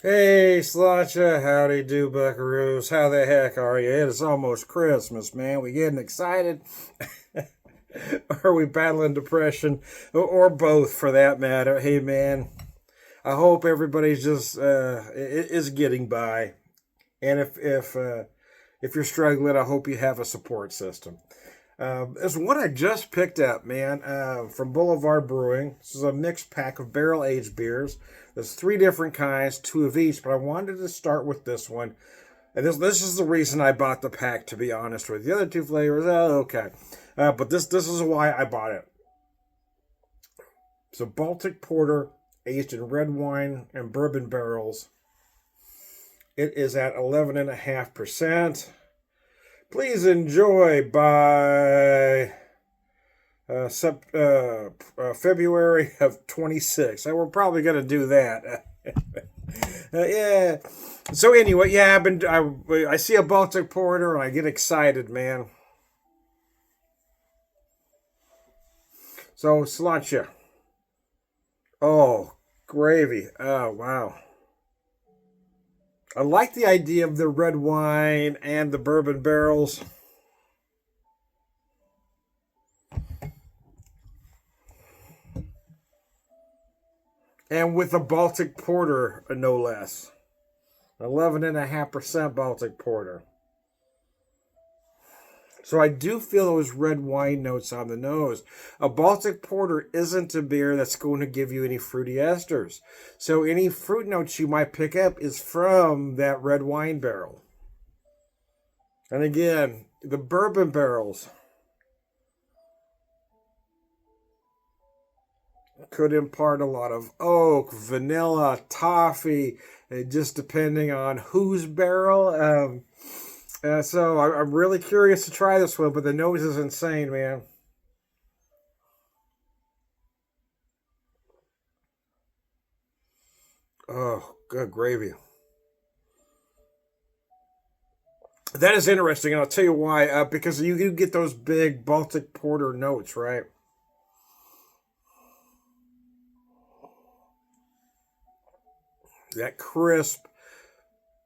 Hey, Sláinte, howdy do, buckaroos. How the heck are you? It's almost Christmas, man. We getting excited? Are we battling depression? Or both, for that matter. Hey, man, I hope everybody's just is getting by. And if you're struggling, I hope you have a support system. There's one I just picked up, man, from Boulevard Brewing. This is a mixed pack of barrel aged beers. There's three different kinds, two of each, but I wanted to start with this one. And this is the reason I bought the pack, to be honest with you. The other two flavors, okay. But this is why I bought it. So Baltic Porter aged in red wine and bourbon barrels. It is at 11.5%. Please enjoy by February of 26. We're probably going to do that. Yeah. So anyway, yeah, I see a Baltic Porter and I get excited, man. So sláinte. Oh, gravy. Oh, wow. I like the idea of the red wine and the bourbon barrels. And with a Baltic Porter, no less. 11.5% Baltic Porter. So I do feel those red wine notes on the nose. A Baltic Porter isn't a beer that's going to give you any fruity esters. So any fruit notes you might pick up is from that red wine barrel. And again, the bourbon barrels could impart a lot of oak, vanilla, toffee, just depending on whose barrel. So I'm really curious to try this one, but the nose is insane, man. Oh, good gravy. That is interesting, and I'll tell you why. Because you get those big Baltic Porter notes, right? That crisp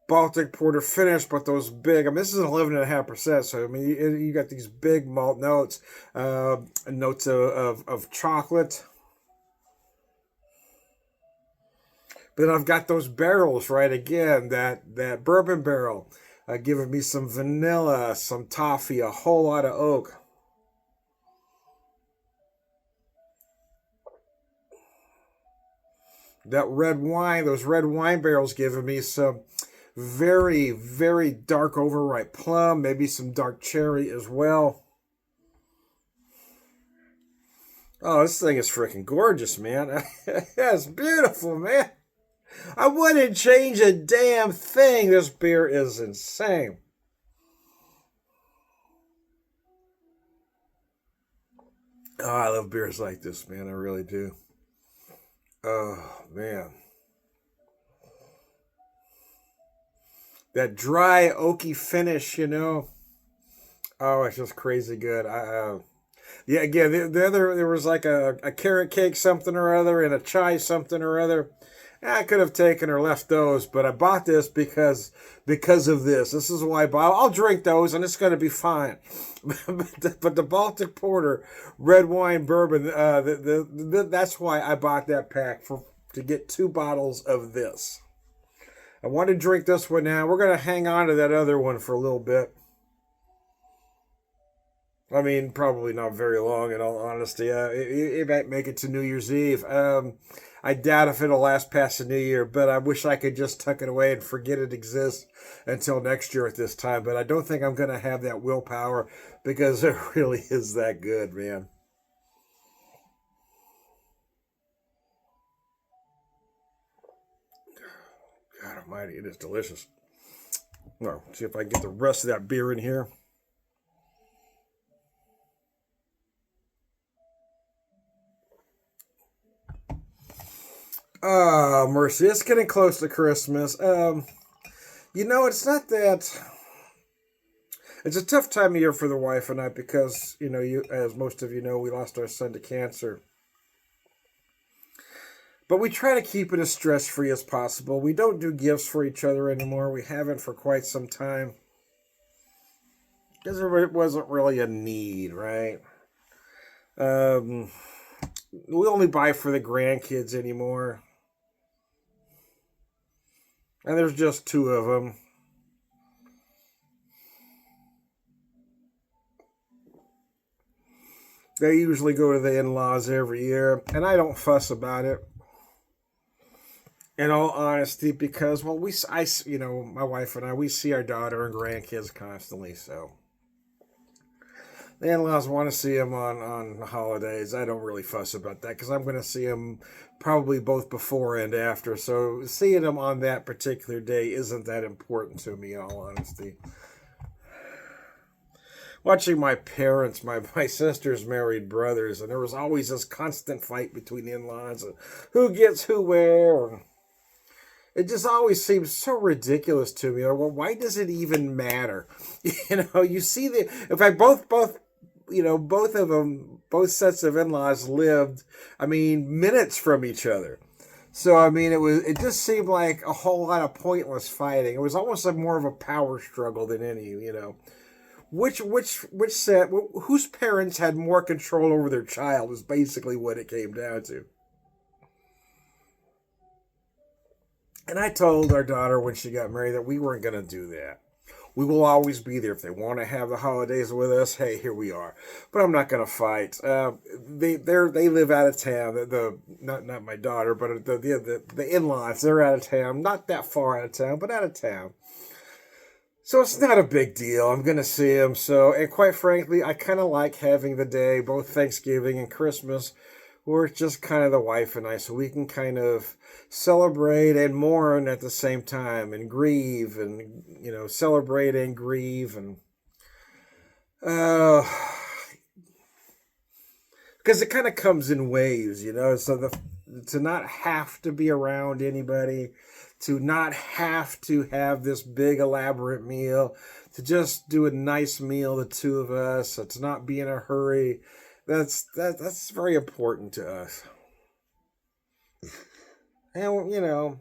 Baltic Porter finish, but those big. I mean, this is 11.5%. So I mean, you got these big malt notes, notes of chocolate. But then I've got those barrels, right? Again, that bourbon barrel, giving me some vanilla, some toffee, a whole lot of oak. That red wine, those red wine barrels, giving me some very, very dark overripe plum, maybe some dark cherry as well. Oh, this thing is freaking gorgeous, man. It's beautiful, man. I wouldn't change a damn thing. This beer is insane. Oh, I love beers like this, man. I really do. Oh, man. That dry, oaky finish, you know. Oh, it's just crazy good. Yeah, again, the other, there was like a carrot cake something or other and a chai something or other. I could have taken or left those, but I bought this because of this. This is why I bought. I'll drink those, and it's going to be fine. But the Baltic Porter, red wine, bourbon, that's why I bought that pack to get two bottles of this. I want to drink this one now. We're going to hang on to that other one for a little bit. I mean, probably not very long, in all honesty. It might make it to New Year's Eve. I doubt if it'll last past the New Year, but I wish I could just tuck it away and forget it exists until next year at this time. But I don't think I'm going to have that willpower because it really is that good, man. God almighty, it is delicious. Well, see if I can get the rest of that beer in here. Oh, mercy. It's getting close to Christmas. It's not that. It's a tough time of year for the wife and I because, as most of you know, we lost our son to cancer. But we try to keep it as stress-free as possible. We don't do gifts for each other anymore. We haven't for quite some time. Because there wasn't really a need, right? We only buy for the grandkids anymore. And there's just two of them. They usually go to the in-laws every year. And I don't fuss about it. In all honesty, because, well, my wife and I, we see our daughter and grandkids constantly, so. The in-laws want to see them on the holidays. I don't really fuss about that because I'm going to see them probably both before and after. So seeing them on that particular day isn't that important to me, in all honesty. Watching my parents, my sisters married brothers, and there was always this constant fight between the in-laws and who gets who where. It just always seems so ridiculous to me. Well, why does it even matter? You see in fact, both of them, both sets of in-laws lived, minutes from each other. So, it just seemed like a whole lot of pointless fighting. It was almost like more of a power struggle than any, Which set, whose parents had more control over their child is basically what it came down to. And I told our daughter when she got married that we weren't going to do that. We will always be there. If they want to have the holidays with us, hey, here we are. But I'm not going to fight. They live out of town. Not my daughter, but the in-laws, they're out of town. Not that far out of town, but out of town. So it's not a big deal. I'm going to see them. And quite frankly, I kind of like having the day, both Thanksgiving and Christmas, where it's just kind of the wife and I, so we can kind of celebrate and mourn at the same time and grieve and, celebrate and grieve. And because it kind of comes in waves, so to not have to be around anybody, to not have to have this big elaborate meal, to just do a nice meal, the two of us, to not be in a hurry. That's very important to us. And,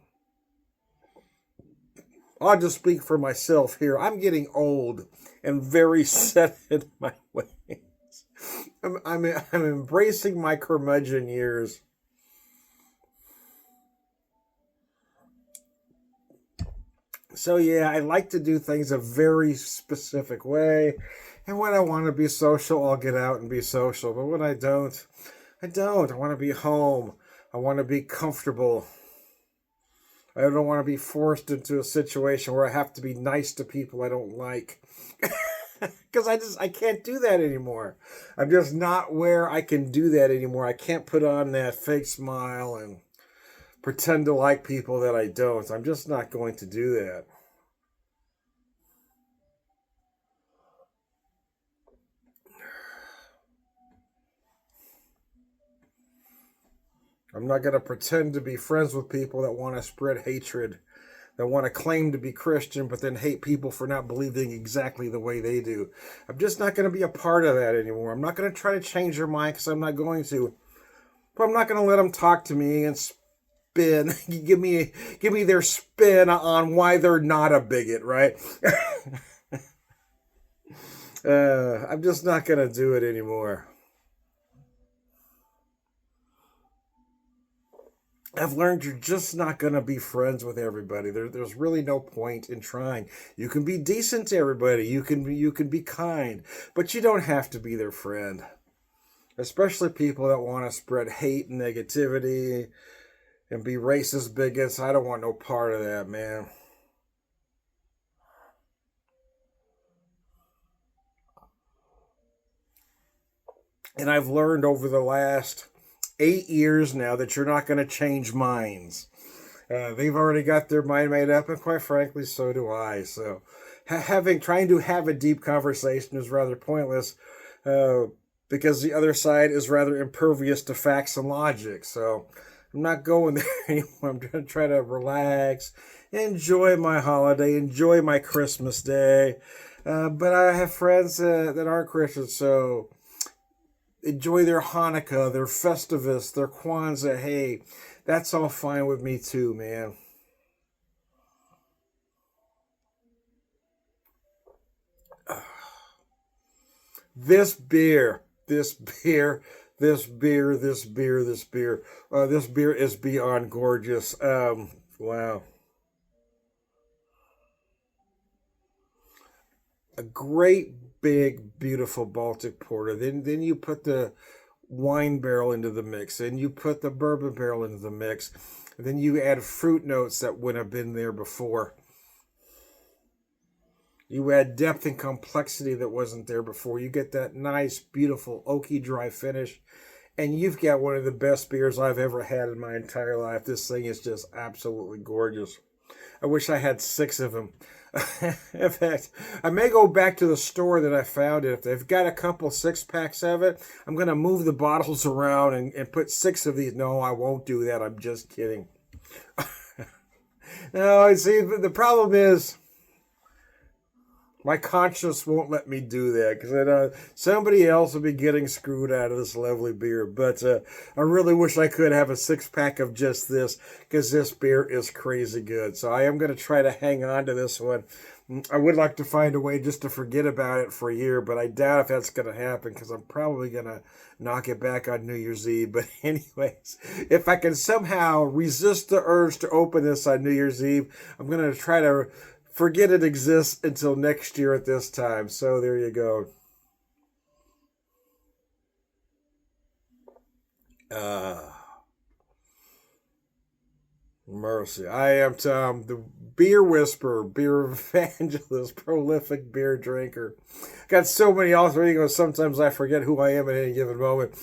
I'll just speak for myself here. I'm getting old and very set in my ways. I'm embracing my curmudgeon years. So, yeah, I like to do things a very specific way. And when I want to be social, I'll get out and be social. But when I don't. I want to be home. I want to be comfortable. I don't want to be forced into a situation where I have to be nice to people I don't like. Because I can't do that anymore. I'm just not where I can do that anymore. I can't put on that fake smile and pretend to like people that I don't. I'm just not going to do that. I'm not going to pretend to be friends with people that want to spread hatred, that want to claim to be Christian, but then hate people for not believing exactly the way they do. I'm just not going to be a part of that anymore. I'm not going to try to change their mind because I'm not going to. But I'm not going to let them talk to me and spin, give me their spin on why they're not a bigot, right? I'm just not going to do it anymore. I've learned you're just not going to be friends with everybody. There's really no point in trying. You can be decent to everybody. You can be kind, but you don't have to be their friend. Especially people that want to spread hate and negativity and be racist bigots. I don't want no part of that, man. And I've learned over the last 8 years now that you're not going to change minds. They've already got their mind made up, and quite frankly, so do I. So, trying to have a deep conversation is rather pointless, because the other side is rather impervious to facts and logic. So, I'm not going there anymore. I'm going to try to relax, enjoy my holiday, enjoy my Christmas day. But I have friends that aren't Christians, so enjoy their Hanukkah, their Festivus, their Kwanzaa. Hey, That's all fine with me too, man. This beer, this beer, this beer, this beer, this beer, this beer is beyond gorgeous. Wow. A great big beautiful Baltic porter. Then you put the wine barrel into the mix, and you put the bourbon barrel into the mix, and then you add fruit notes that wouldn't have been there before. You add depth and complexity that wasn't there before. You get that nice, beautiful, oaky, dry finish. And you've got one of the best beers I've ever had in my entire life. This thing is just absolutely gorgeous. I wish I had six of them. In fact, I may go back to the store that I found it. If they've got a couple six packs of it, I'm going to move the bottles around and put six of these. No, I won't do that. I'm just kidding. No, see, the problem is my conscience won't let me do that because I know somebody else will be getting screwed out of this lovely beer. But I really wish I could have a six pack of just this because this beer is crazy good. So I am going to try to hang on to this one. I would like to find a way just to forget about it for a year, but I doubt if that's going to happen because I'm probably going to knock it back on New Year's Eve. But anyways, if I can somehow resist the urge to open this on New Year's Eve, I'm going to try to forget it exists until next year at this time. So there you go. Uh, Mercy. I am Tom, the beer whisperer, beer evangelist, prolific beer drinker. Got so many alter egos, sometimes I forget who I am at any given moment.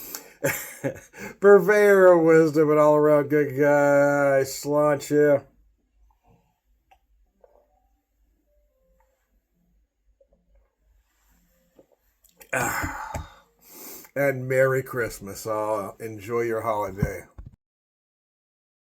Purveyor of wisdom and all around good guy. Slaunch, yeah. And Merry Christmas. Enjoy your holiday.